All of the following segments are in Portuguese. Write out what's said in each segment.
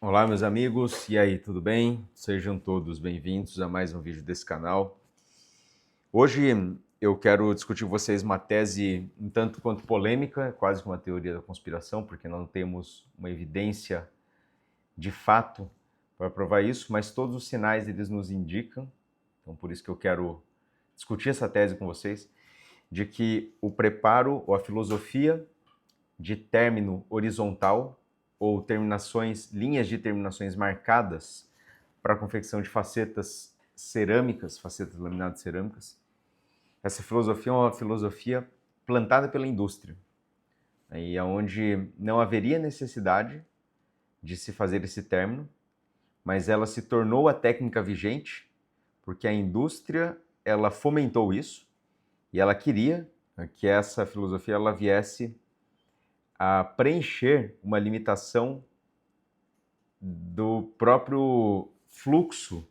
Olá, meus amigos, e aí, tudo bem? Sejam todos bem-vindos a mais um vídeo desse canal. Hoje eu quero discutir com vocês uma tese um tanto quanto polêmica, quase que uma teoria da conspiração, porque não temos uma evidência de fato para provar isso, mas todos os sinais eles nos indicam, então por isso que eu quero discutir essa tese com vocês, de que o preparo ou a filosofia de término horizontal ou terminações, linhas de terminações marcadas para a confecção de facetas cerâmicas, facetas laminadas cerâmicas. Essa filosofia é uma filosofia plantada pela indústria, e onde não haveria necessidade de se fazer esse término, mas ela se tornou a técnica vigente porque a indústria ela fomentou isso e ela queria que essa filosofia ela viesse a preencher uma limitação do próprio fluxo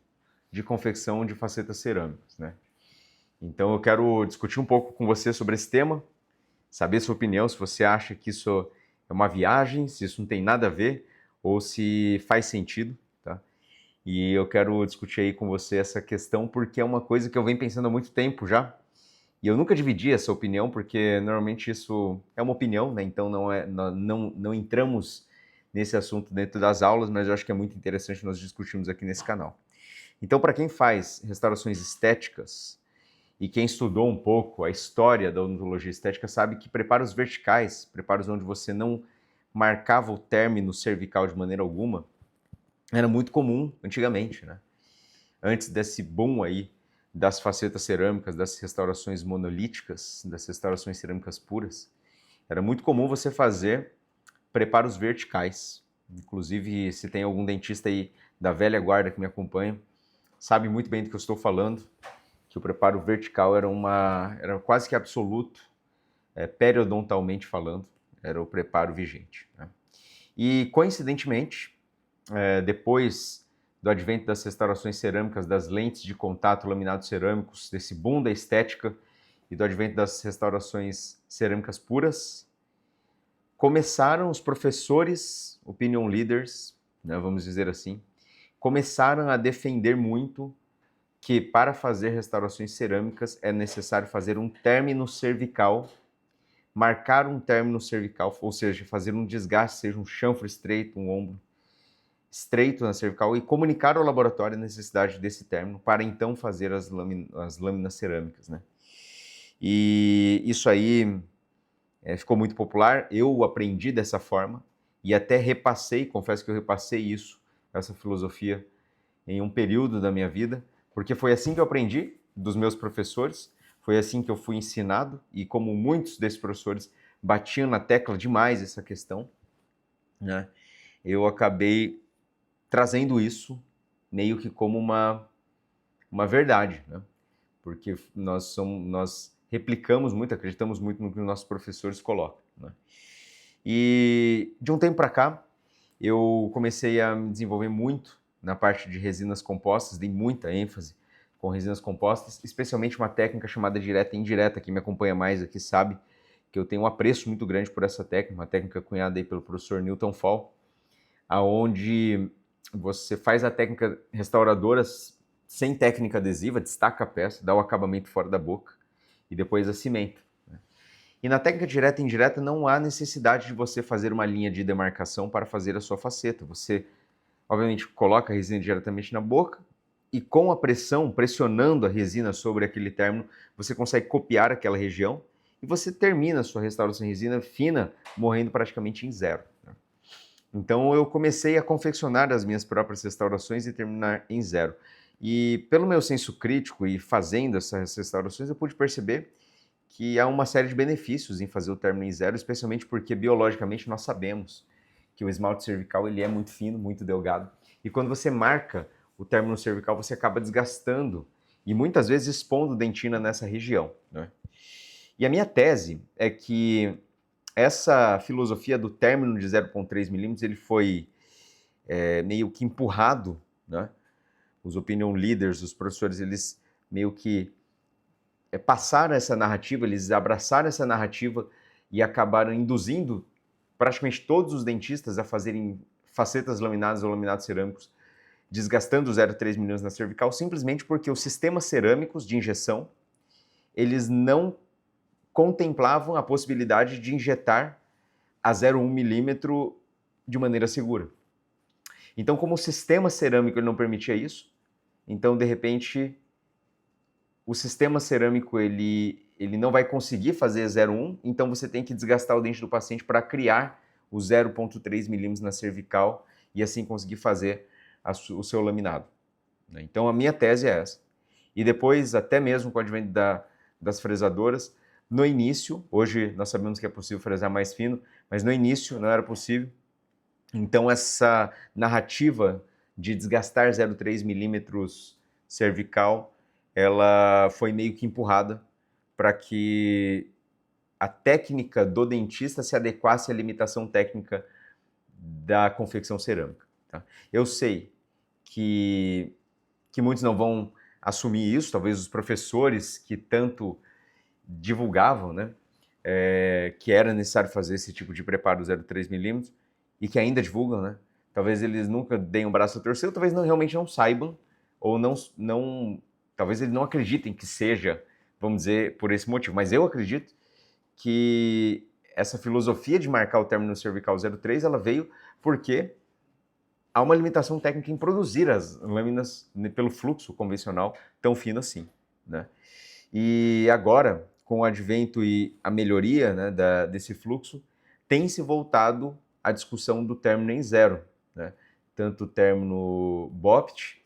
de confecção de facetas cerâmicas, né? Então eu quero discutir um pouco com você sobre esse tema, saber sua opinião, se você acha que isso é uma viagem, se isso não tem nada a ver, ou se faz sentido, tá? E eu quero discutir aí com você essa questão porque é uma coisa que eu venho pensando há muito tempo já, e eu nunca dividi essa opinião, porque normalmente isso é uma opinião, né? Então não entramos nesse assunto dentro das aulas, mas eu acho que é muito interessante nós discutirmos aqui nesse canal. Então, para quem faz restaurações estéticas e quem estudou um pouco a história da odontologia estética sabe que preparos verticais, preparos onde você não marcava o término cervical de maneira alguma, era muito comum antigamente, né? Antes desse boom aí das facetas cerâmicas, das restaurações monolíticas, das restaurações cerâmicas puras, era muito comum você fazer preparos verticais. Inclusive, se tem algum dentista aí da velha guarda que me acompanha, sabe muito bem do que eu estou falando, que o preparo vertical era quase que absoluto, periodontalmente falando, era o preparo vigente, né? E, coincidentemente, depois do advento das restaurações cerâmicas, das lentes de contato laminados cerâmicos, desse boom da estética e do advento das restaurações cerâmicas puras, começaram os professores, opinion leaders, né, vamos dizer assim, começaram a defender muito que para fazer restaurações cerâmicas é necessário fazer um término cervical, marcar um término cervical, ou seja, fazer um desgaste, seja um chanfro estreito, um ombro estreito na cervical e comunicar ao laboratório a necessidade desse término para então fazer as lâminas cerâmicas, né? E isso aí ficou muito popular, eu aprendi dessa forma e até repassei, confesso que eu repassei isso, essa filosofia, em um período da minha vida, porque foi assim que eu aprendi dos meus professores, foi assim que eu fui ensinado e como muitos desses professores batiam na tecla demais essa questão, né, eu acabei trazendo isso meio que como uma verdade, né? Porque nós replicamos muito, acreditamos muito no que os nossos professores colocam, né? E de um tempo para cá, eu comecei a me desenvolver muito na parte de resinas compostas, dei muita ênfase com resinas compostas, especialmente uma técnica chamada direta e indireta. Quem me acompanha mais aqui sabe que eu tenho um apreço muito grande por essa técnica, uma técnica cunhada aí pelo professor Newton Fall, aonde você faz a técnica restauradora sem técnica adesiva, destaca a peça, dá o acabamento fora da boca e depois a cimenta. E na técnica direta e indireta não há necessidade de você fazer uma linha de demarcação para fazer a sua faceta. Você, obviamente, coloca a resina diretamente na boca e com a pressão, pressionando a resina sobre aquele término, você consegue copiar aquela região e você termina a sua restauração em resina fina, morrendo praticamente em zero. Então eu comecei a confeccionar as minhas próprias restaurações e terminar em zero. E pelo meu senso crítico e fazendo essas restaurações, eu pude perceber que há uma série de benefícios em fazer o término em zero, especialmente porque biologicamente nós sabemos que o esmalte cervical ele é muito fino, muito delgado. E quando você marca o término cervical, você acaba desgastando e muitas vezes expondo dentina nessa região, né? E a minha tese é que essa filosofia do término de 0,3 milímetros ele foi meio que empurrado, né? Os opinion leaders, os professores, eles meio que passaram essa narrativa, eles abraçaram essa narrativa e acabaram induzindo praticamente todos os dentistas a fazerem facetas laminadas ou laminados cerâmicos desgastando 0,3 milímetros na cervical, simplesmente porque os sistemas cerâmicos de injeção, eles não contemplavam a possibilidade de injetar a 0,1 milímetro de maneira segura. Então, como o sistema cerâmico ele não permitia isso, então, de repente, o sistema cerâmico ele não vai conseguir fazer 0,1, então você tem que desgastar o dente do paciente para criar o 0,3 milímetros na cervical e assim conseguir fazer o seu laminado. Então, a minha tese é essa. E depois, até mesmo com o advento das fresadoras, no início, hoje nós sabemos que é possível fresar mais fino, mas no início não era possível. Então, essa narrativa de desgastar 0,3 milímetros cervical, ela foi meio que empurrada para que a técnica do dentista se adequasse à limitação técnica da confecção cerâmica. Tá? Eu sei que muitos não vão assumir isso, talvez os professores que tanto divulgavam, né, que era necessário fazer esse tipo de preparo 0,3 milímetros, e que ainda divulgam, né? Talvez eles nunca deem um braço a torcer, ou talvez realmente não saibam, ou talvez eles não acreditem que seja, vamos dizer, por esse motivo. Mas eu acredito que essa filosofia de marcar o término cervical 0,3, ela veio porque há uma limitação técnica em produzir as lâminas pelo fluxo convencional tão fino assim, né? E agora, com o advento e a melhoria, né, desse fluxo, tem se voltado a discussão do término em zero, né? Tanto o término BOPT,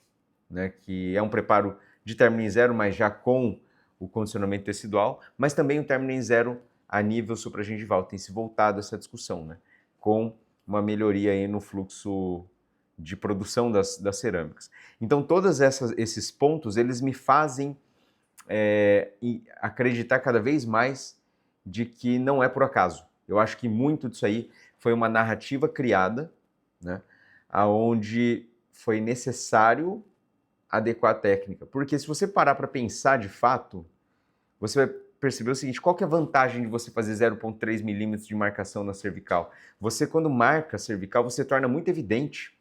né, que é um preparo de término em zero, mas já com o condicionamento tecidual, mas também o término em zero a nível supragengival. Tem se voltado essa discussão, né, com uma melhoria aí no fluxo de produção das cerâmicas. Então, todos esses pontos, eles me fazem acreditar cada vez mais de que não é por acaso. Eu acho que muito disso aí foi uma narrativa criada, né, onde foi necessário adequar a técnica. Porque se você parar para pensar de fato, você vai perceber o seguinte: qual que é a vantagem de você fazer 0,3 milímetros de marcação na cervical? Você, quando marca a cervical, você torna muito evidente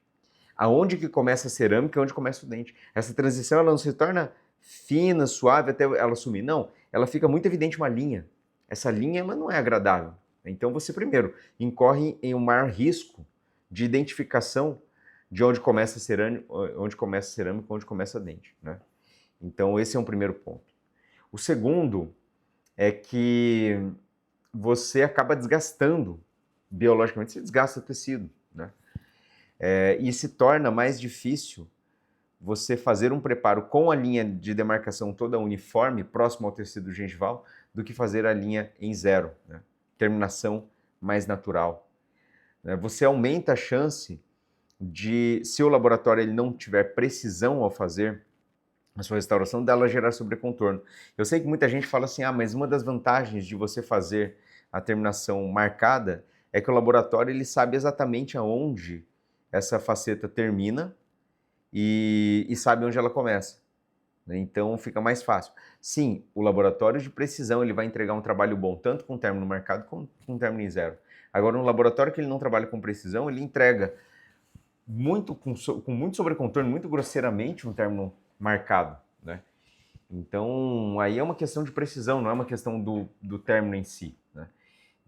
aonde que começa a cerâmica e onde começa o dente. Essa transição ela não se torna fina, suave até ela sumir. Não, ela fica muito evidente uma linha. Essa linha ela não é agradável. Então você primeiro incorre em um maior risco de identificação de onde começa a cerâmica, onde começa a dente, né? Então esse é um primeiro ponto. O segundo é que você acaba desgastando, biologicamente você desgasta o tecido, né? E se torna mais difícil você fazer um preparo com a linha de demarcação toda uniforme, próximo ao tecido gengival, do que fazer a linha em zero, né? Terminação mais natural. Você aumenta a chance de, se o laboratório ele não tiver precisão ao fazer a sua restauração, dela gerar sobrecontorno. Eu sei que muita gente fala assim, mas uma das vantagens de você fazer a terminação marcada é que o laboratório ele sabe exatamente aonde essa faceta termina e sabe onde ela começa. Então fica mais fácil. Sim, o laboratório de precisão ele vai entregar um trabalho bom, tanto com término marcado como com término em zero. Agora, um laboratório que ele não trabalha com precisão, ele entrega com muito sobrecontorno, muito grosseiramente um término marcado, né? Então, aí é uma questão de precisão, não é uma questão do término em si, né?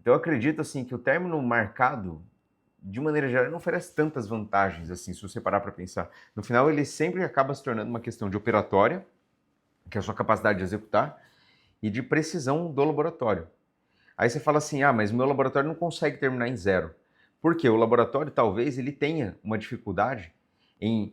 Então, eu acredito assim que o término marcado, de maneira geral, não oferece tantas vantagens assim, se você parar para pensar. No final, ele sempre acaba se tornando uma questão de operatória, que é a sua capacidade de executar, e de precisão do laboratório. Aí você fala assim, mas o meu laboratório não consegue terminar em zero. Por quê? O laboratório, talvez, ele tenha uma dificuldade em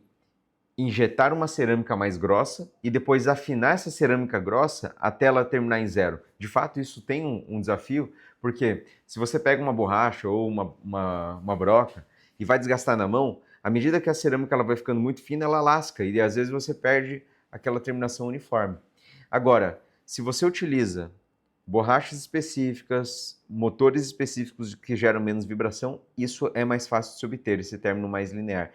injetar uma cerâmica mais grossa e depois afinar essa cerâmica grossa até ela terminar em zero. De fato, isso tem um desafio, porque se você pega uma borracha ou uma broca e vai desgastar na mão, à medida que a cerâmica ela vai ficando muito fina, ela lasca e às vezes você perde aquela terminação uniforme. Agora, se você utiliza borrachas específicas, motores específicos que geram menos vibração, isso é mais fácil de se obter, esse término mais linear.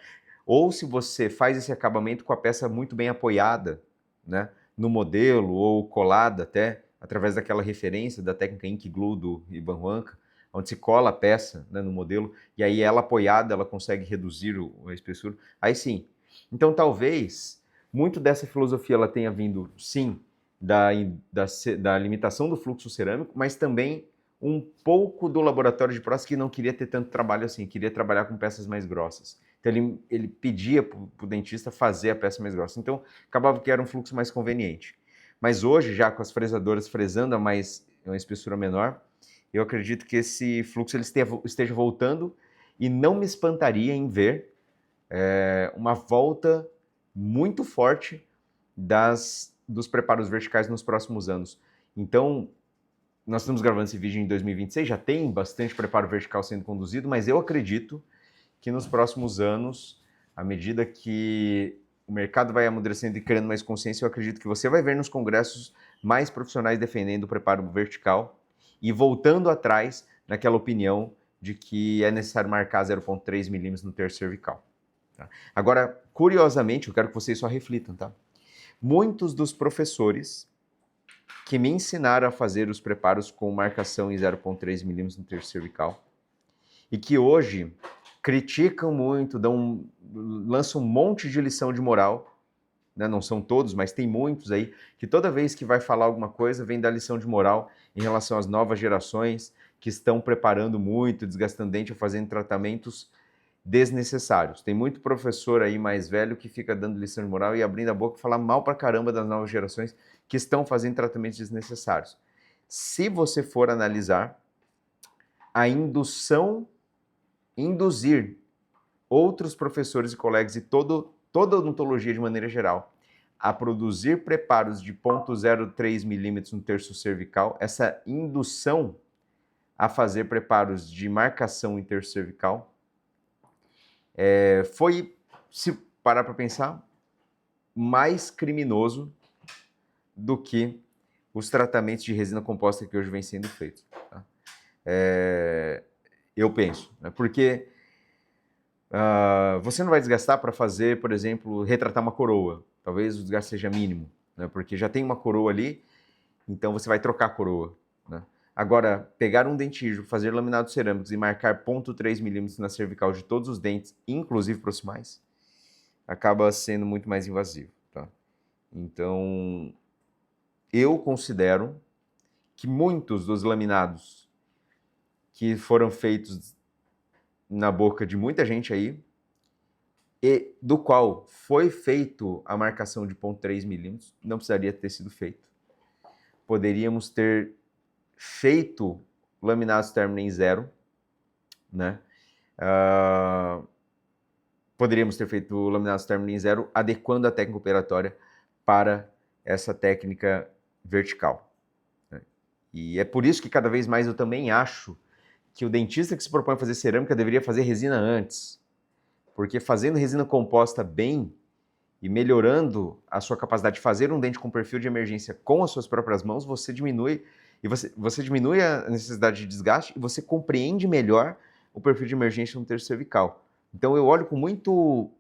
Ou se você faz esse acabamento com a peça muito bem apoiada, né, no modelo ou colada até, através daquela referência da técnica Ink Glue do Ivan Wanka, onde se cola a peça, né, no modelo, e aí ela apoiada, ela consegue reduzir a espessura, aí sim. Então talvez, muito dessa filosofia ela tenha vindo, sim, da limitação do fluxo cerâmico, mas também um pouco do laboratório de prótese que não queria ter tanto trabalho assim, queria trabalhar com peças mais grossas. Então ele pedia para o dentista fazer a peça mais grossa. Então acabava que era um fluxo mais conveniente. Mas hoje, já com as fresadoras fresando a uma espessura menor, eu acredito que esse fluxo ele esteja voltando e não me espantaria em ver uma volta muito forte dos preparos verticais nos próximos anos. Então, nós estamos gravando esse vídeo em 2026, já tem bastante preparo vertical sendo conduzido, mas eu acredito que nos próximos anos, à medida que o mercado vai amadurecendo e criando mais consciência, eu acredito que você vai ver nos congressos mais profissionais defendendo o preparo vertical e voltando atrás naquela opinião de que é necessário marcar 0,3 milímetros no terço cervical. Tá? Agora, curiosamente, eu quero que vocês só reflitam, tá? Muitos dos professores que me ensinaram a fazer os preparos com marcação em 0,3 milímetros no terço cervical e que hoje criticam muito, lançam um monte de lição de moral, né? Não são todos, mas tem muitos aí, que toda vez que vai falar alguma coisa, vem dar lição de moral em relação às novas gerações que estão preparando muito, desgastando dente ou fazendo tratamentos desnecessários. Tem muito professor aí mais velho que fica dando lição de moral e abrindo a boca e falar mal pra caramba das novas gerações que estão fazendo tratamentos desnecessários. Se você for analisar, a induzir outros professores e colegas e toda a odontologia de maneira geral a produzir preparos de 0,03 milímetros no terço cervical, essa indução a fazer preparos de marcação em terço cervical, foi, se parar para pensar, mais criminoso do que os tratamentos de resina composta que hoje vêm sendo feitos. Tá? Eu penso, né? Porque você não vai desgastar para fazer, por exemplo, retratar uma coroa. Talvez o desgaste seja mínimo, né? Porque já tem uma coroa ali, então você vai trocar a coroa. Né? Agora, pegar um dentígio, fazer laminados cerâmicos e marcar 0,3 milímetros na cervical de todos os dentes, inclusive proximais, acaba sendo muito mais invasivo. Tá? Então, eu considero que muitos dos laminados que foram feitos na boca de muita gente aí, e do qual foi feito a marcação de 0,3 milímetros, não precisaria ter sido feito. Poderíamos ter feito laminados término em zero, né? Poderíamos ter feito laminados término em zero, adequando a técnica operatória para essa técnica vertical. Né? E é por isso que cada vez mais eu também acho que o dentista que se propõe a fazer cerâmica deveria fazer resina antes. Porque fazendo resina composta bem e melhorando a sua capacidade de fazer um dente com perfil de emergência com as suas próprias mãos, você diminui a necessidade de desgaste e você compreende melhor o perfil de emergência no terço cervical. Então eu olho com muito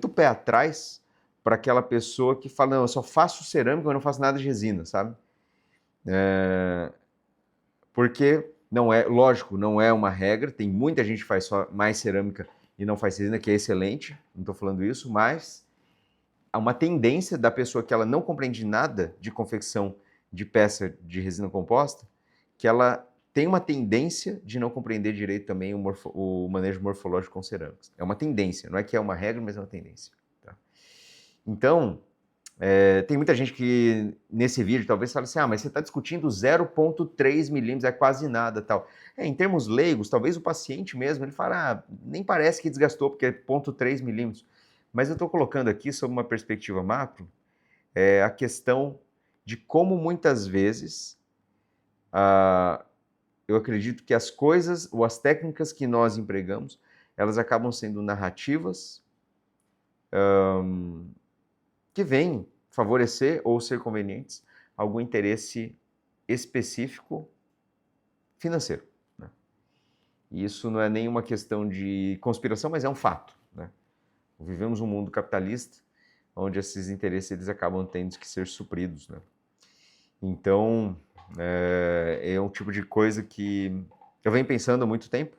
pé atrás para aquela pessoa que fala, não, eu só faço cerâmica, eu não faço nada de resina, sabe? Porque não é, lógico, não é uma regra, tem muita gente que faz só mais cerâmica e não faz resina, que é excelente, não estou falando isso, mas há uma tendência da pessoa que ela não compreende nada de confecção de peça de resina composta, que ela tem uma tendência de não compreender direito também o manejo morfológico com cerâmicas. É uma tendência, não é que é uma regra, mas é uma tendência. Tá? Então, tem muita gente que nesse vídeo talvez fale assim, mas você está discutindo 0,3 milímetros, é quase nada, tal. Em termos leigos, talvez o paciente mesmo, ele fala, nem parece que desgastou, porque é 0,3 milímetros. Mas eu estou colocando aqui, sob uma perspectiva macro, a questão de como muitas vezes eu acredito que as coisas ou as técnicas que nós empregamos, elas acabam sendo narrativas que vêm favorecer ou ser convenientes a algum interesse específico financeiro. Né? E isso não é nenhuma questão de conspiração, mas é um fato. Né? Vivemos um mundo capitalista onde esses interesses eles acabam tendo que ser supridos. Né? Então, é um tipo de coisa que eu venho pensando há muito tempo,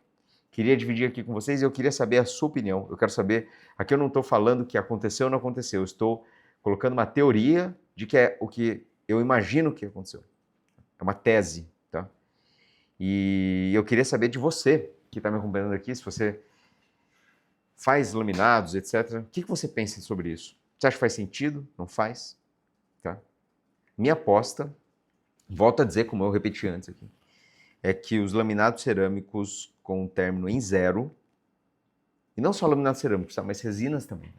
queria dividir aqui com vocês e eu queria saber a sua opinião. Eu quero saber, aqui eu não estou falando que aconteceu ou não aconteceu, eu estou colocando uma teoria de que é o que eu imagino que aconteceu. É uma tese, tá? E eu queria saber de você, que está me acompanhando aqui, se você faz laminados, etc. O que você pensa sobre isso? Você acha que faz sentido? Não faz? Tá? Minha aposta, volto a dizer, como eu repeti antes aqui, é que os laminados cerâmicos com término em 0, e não só laminados cerâmicos, tá? Mas resinas também,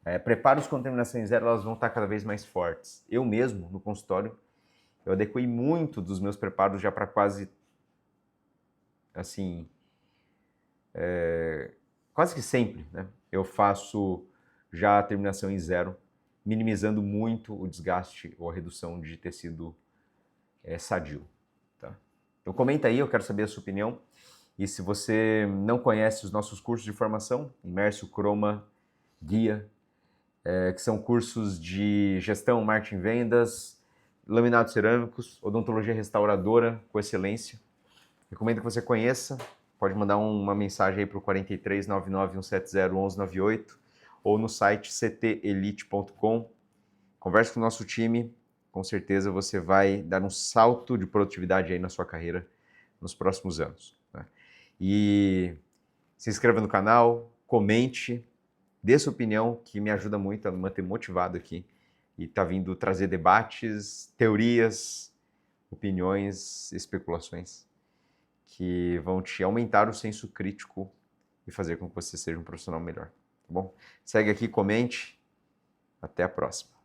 né? Preparos com terminação em 0, elas vão estar cada vez mais fortes. Eu mesmo, no consultório, eu adequei muito dos meus preparos já para quase, assim, quase que sempre, né? Eu faço já a terminação em 0, minimizando muito o desgaste ou a redução de tecido sadio. Tá? Então comenta aí, eu quero saber a sua opinião. E se você não conhece os nossos cursos de formação, Imerso, Croma, Guia, que são cursos de gestão, marketing, vendas, laminados cerâmicos, odontologia restauradora com excelência, recomendo que você conheça. Pode mandar uma mensagem aí para o 43 99 170 1198 ou no site ctelite.com. Converse com o nosso time, com certeza você vai dar um salto de produtividade aí na sua carreira nos próximos anos. Né? E se inscreva no canal, comente, dê sua opinião, que me ajuda muito a me manter motivado aqui. E está vindo trazer debates, teorias, opiniões, especulações que vão te aumentar o senso crítico e fazer com que você seja um profissional melhor. Tá bom? Segue aqui, comente. Até a próxima.